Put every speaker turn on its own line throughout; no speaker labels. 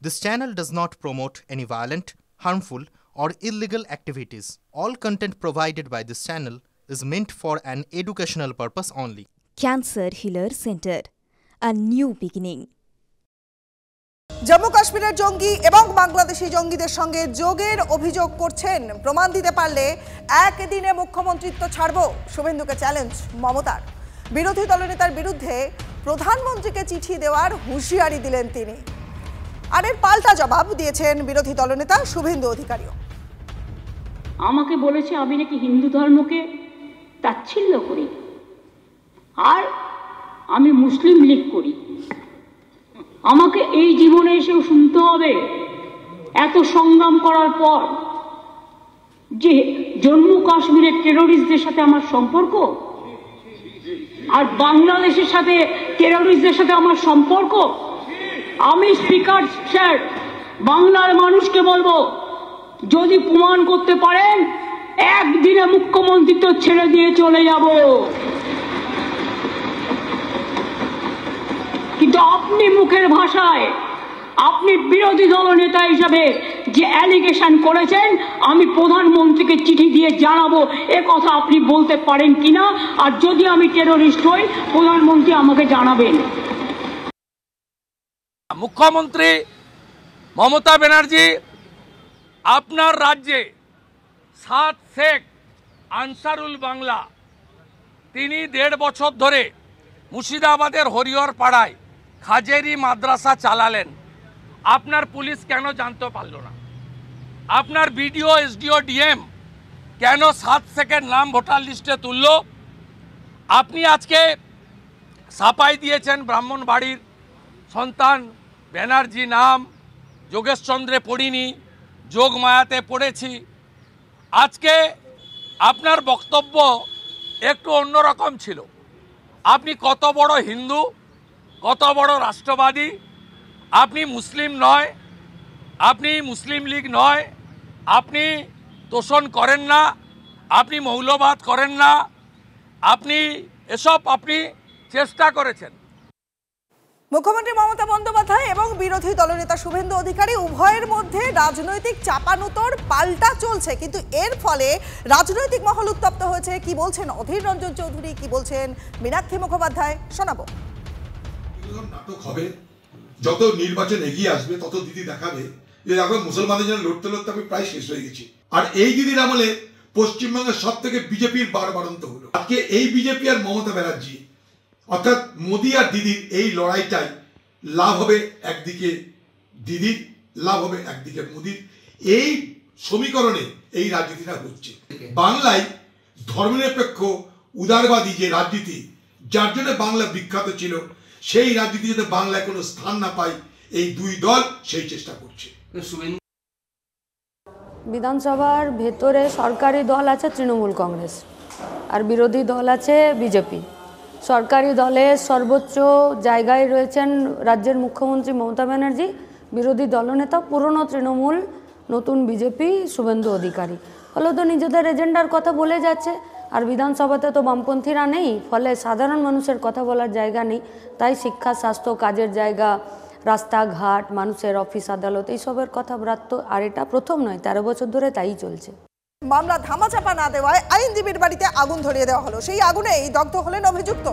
This channel does not promote any violent, harmful, or illegal activities. All content provided by this channel is meant for an educational purpose only.
Cancer Healer Center, a new beginning.
Jammu কাশ্মীরের জঙ্গি এবং বাংলাদেশি জঙ্গিদের সঙ্গে যোগের অভিযোগ করছেন। প্রমাণ দিতে পারলে একদিনে মুখ্যমন্ত্রিত্ব ছাড়ব, শুভেন্দুকে চ্যালেঞ্জ মমতার। বিরোধী দলনেতার বিরুদ্ধে প্রধানমন্ত্রীকে চিঠি দেওয়ার হুঁশিয়ারি দিলেন তিনি। আর এর পাল্টা জবাব দিয়েছেন বিরোধী দলনেতা শুভেন্দু অধিকারীও।
আমাকে বলেছে আমি নাকি হিন্দু ধর্মকে তাচ্ছিল্য করি আর আমি মুসলিম লীগ করি। আমাকে এই জীবনে এসেও শুনতে হবে এত সংগ্রাম করার পর যে জম্মু কাশ্মীরের টেরোরিস্টদের সাথে আমার সম্পর্ক আর বাংলাদেশের সাথে টেরোরিস্টদের সাথে আমার সম্পর্ক। আমি স্পিকার স্যার বাংলার মানুষকে বলবো, যদি প্রমাণ করতে পারেন একদিনে মুখ্যমন্ত্রিত্ব ছেড়ে দিয়ে চলে যাব। কিন্তু আপনি মুখের ভাষায় আপনি বিরোধী দলনেতা হিসাবে যে অ্যালিগেশন করেছেন আমি প্রধানমন্ত্রীকে চিঠি দিয়ে জানাবো, এ কথা আপনি বলতে পারেন কিনা? আর যদি আমি টেরোরিস্ট হই প্রধানমন্ত্রী আমাকে জানাবেন।
মুখ্যমন্ত্রী মমতা ব্যানার্জি আপনার রাজ্যে 7 শেখ আনসারুল বাংলা তিনি 1.5 বছর ধরে মুর্শিদাবাদের হরিহর পাড়ায় খাজেরি মাদ্রাসা চালালেন। আপনার পুলিশ কেন জানতে পারল না? আপনার বিডিও এসডিও ডিএম কেন 7 শেখের নাম ভোটার লিস্টে তুলল? আপনি আজকে ছাপাই দিয়েছেন ব্রাহ্মণবাড়ির সন্তান ব্যানার্জি নাম, যোগেশচন্দ্রে পড়িনি, যোগমায়াতে পড়েছি। আজকে আপনার বক্তব্য একটু অন্যরকম ছিল। আপনি কত বড় হিন্দু, কত বড় রাষ্ট্রবাদী, আপনি মুসলিম নয়, আপনি মুসলিম লীগ নয়, আপনি তোষণ করেন না, আপনি মৌলবাদ করেন না, আপনি এসব আপনি চেষ্টা করেছেন।
মুখ্যমন্ত্রী মমতা বন্দ্যোপাধ্যায় এবং বিরোধী দলনেতা শুভেন্দু অধিকারী উভয়ের মধ্যে রাজনৈতিক চাপানুতর পাল্টা চলছে, কিন্তু এর ফলে রাজনৈতিক মহল উত্তপ্ত হয়েছে। কি বলছেন অধীর রঞ্জন চৌধুরী, কি বলছেন মীনাক্ষী মুখোপাধ্যায়, শোনাবো।
নাটক হবে, যত নির্বাচন এগিয়ে আসবে তত দিদি দেখাবে যে এখন মুসলমানদের জন্য লড়তে লড়তে আমি প্রায় শেষ হয়ে গেছি। আর এই দিদির আমলে পশ্চিমবঙ্গের সব থেকে বিজেপির বাড়ন্ত হলো। আজকে এই বিজেপি আর মমতা ব্যানার্জি অর্থাৎ মোদী আর দিদির এই লড়াইটাই লাভ হবে একদিকে দিদির, লাভ হবে একদিকে মোদীর। এই সমীকরণে এই রাজনীতিটা হচ্ছে। বাংলায় ধর্মনিরপেক্ষ উদারবাদী যে রাজনীতি, যার জন্য বাংলা বিখ্যাত ছিল, সেই রাজনীতি যাতে বাংলায় কোনো স্থান না পায়, এই দুই দল সেই চেষ্টা করছে।
বিধানসভার ভেতরে সরকারি দল আছে তৃণমূল কংগ্রেস আর বিরোধী দল আছে বিজেপি। সরকারি দলের সর্বোচ্চ জায়গায় রয়েছেন রাজ্যের মুখ্যমন্ত্রী মমতা ব্যানার্জি, বিরোধী দলনেতা পুরনো তৃণমূল নতুন বিজেপি শুভেন্দু অধিকারী। ফলে তো নিজেদের এজেন্ডার কথা বলে যাচ্ছে, আর বিধানসভাতে তো বামপন্থীরা নেই, ফলে সাধারণ মানুষের কথা বলার জায়গা নেই। তাই শিক্ষা, স্বাস্থ্য, কাজের জায়গা, রাস্তাঘাট, মানুষের অফিস আদালত এইসবের কথা ব্রাত্য। আর এটা প্রথম নয়, 13 বছর ধরে তাই চলছে।
মামলা ধামাচাপা না দেওয়ায় আইনজীবীর বাড়িতে আগুন ধরিয়ে দেওয়া হলো। সেই আগুনেই দগ্ধ হলেন অভিযুক্ত।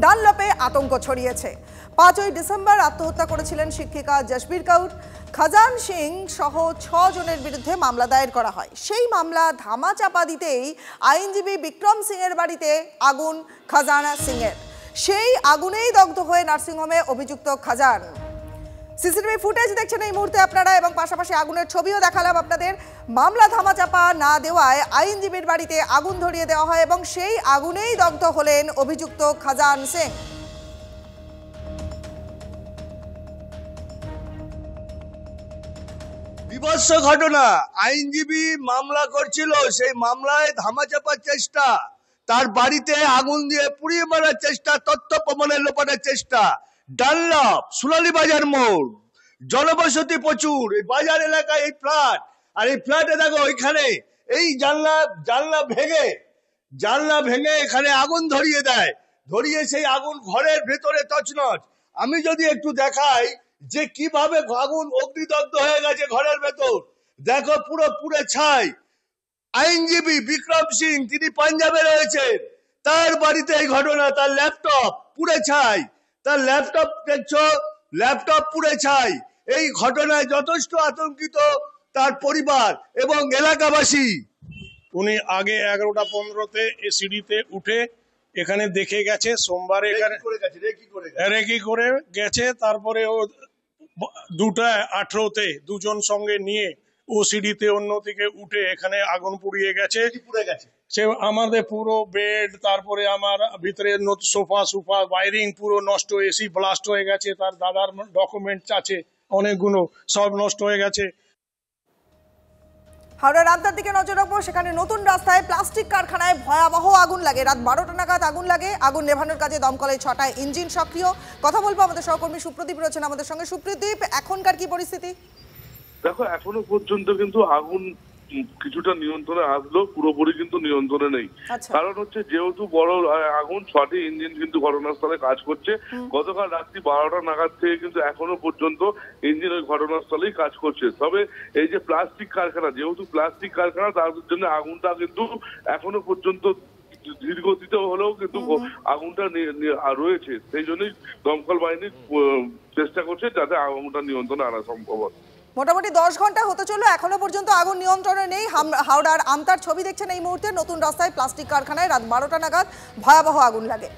ডানলপে আতঙ্ক ছড়িয়েছে। 5ই ডিসেম্বর আত্মহত্যা করেছিলেন শিক্ষিকা জসবীর কৌর। খাজান সিং সহ 6 জনের বিরুদ্ধে মামলা দায়ের করা হয়। সেই মামলা ধামাচাপা দিতেই আইনজীবী বিক্রম সিং এর বাড়িতে আগুন খাজানা সিং এর। সেই আগুনেই দগ্ধ হয়ে নার্সিংহোমে অভিযুক্ত খাজান। সিসিটিভি ফুটেজ দেখছেন এই মুহূর্তে আপনারা, এবং পাশাপাশি আগুনের ছবিও দেখালাম আপনাদের। মামলা ধামাচাপা না দেওয়ায় আইনজীবীর বাড়িতে আগুন ধরিয়ে দেওয়া হয় এবং সেই আগুনেই দগ্ধ হলেন অভিযুক্ত খাজান সিং।
বিভৎস ঘটনা। আইনজীবী মামলা করছিল, সেই মামলায় ধামাচাপার চেষ্টা, তার বাড়িতে আগুন দিয়ে পুড়িয়ে মারার চেষ্টা, তথ্য প্রমাণের লোপানোর চেষ্টা। ডানলপ, সুলালি বাজার মোড়, জনবসতি প্রচুর, এই বাজার এলাকায় এই ফ্ল্যাট, আর এই ফ্ল্যাটে দেখো এখানে এই জানলা ভেঙে এখানে আগুন ধরিয়ে দেয়। ধরিয়ে সেই আগুন ঘরের ভেতরে তছনছ। আমি যদি একটু দেখাই যে কিভাবে আগুন অগ্নিদগ্ধ হয়ে গেছে ঘরের ভেতর। দেখো পুরো পুড়ে ছাই। আইনজীবী বিক্রম সিং তিনি পাঞ্জাবে রয়েছেন, তার বাড়িতে এই ঘটনা, তার ল্যাপটপ পুড়ে ছাই, তার ল্যাপটপ দেখছো, ল্যাপটপ পুড়ে ছাই। এই ঘটনায় যথেষ্ট আতঙ্কিত তার পরিবার এবং এলাকাবাসী।
উনি আগে 11টা 15-তে সিঁড়িতে উঠে এখানে দেখে গেছে, সোমবারে এখানে রেকি করে গেছে। তারপরে ও 2টা 18-তে দুজন সঙ্গে নিয়ে ও সিঁড়িতে অন্যদিকে উঠে এখানে আগুন পুড়িয়ে গেছে। সে আমাদের পুরো বেড, তারপরে আমার ভিতরে সোফা ওয়ারিং পুরো নষ্ট, এসি ব্লাস্ট হয়ে গেছে, তার দাদার ডকুমেন্টস আছে অনেকগুলো, সব নষ্ট হয়ে গেছে।
হাওড়া রামতার দিকে নজর রাখবো। সেখানে নতুন রাস্তায় প্লাস্টিক কারখানায় ভয়াবহ আগুন লাগে। রাত 12টা নাগাদ আগুন লাগে। আগুন নেভানোর কাজে দমকলের 6টা ইঞ্জিন সক্রিয়। কথা বলবো, আমাদের সহকর্মী সুপ্রদীপ রয়েছেন আমাদের সঙ্গে। সুপ্রদীপ, এখনকার কি পরিস্থিতি?
দেখো, এখনো পর্যন্ত কিন্তু আগুন কিছুটা নিয়ন্ত্রণে আসলো, পুরোপুরি কিন্তু নিয়ন্ত্রণে নেই। কারণ হচ্ছে যেহেতু বড় আগুন, 6টি ইঞ্জিন কিন্তু ঘটনাস্থলে কাজ করছে। গতকাল রাত্রি 12টা নাগাদ থেকে কিন্তু এখনো পর্যন্ত ইঞ্জিন ওই ঘটনাস্থলেই কাজ করছে। তবে এই যে প্লাস্টিক কারখানা, যেহেতু প্লাস্টিক কারখানা, তার জন্য আগুনটা কিন্তু এখনো পর্যন্ত ধীরগতিতে হলেও কিন্তু আগুনটা রয়েছে। সেই জন্যই দমকল বাহিনী চেষ্টা করছে যাতে আগুনটা নিয়ন্ত্রণে আনা সম্ভব হয়।
মোটামুটি 10 ঘন্টা হতে চললো, এখনো পর্যন্ত আগুন নিয়ন্ত্রণে নেই। হাওড়ার আমতার ছবি দেখছেন এই মুহূর্তে। নতুন রাস্তায় প্লাস্টিক কারখানায় রাত 12টা নাগাদ ভয়াবহ আগুন লাগে।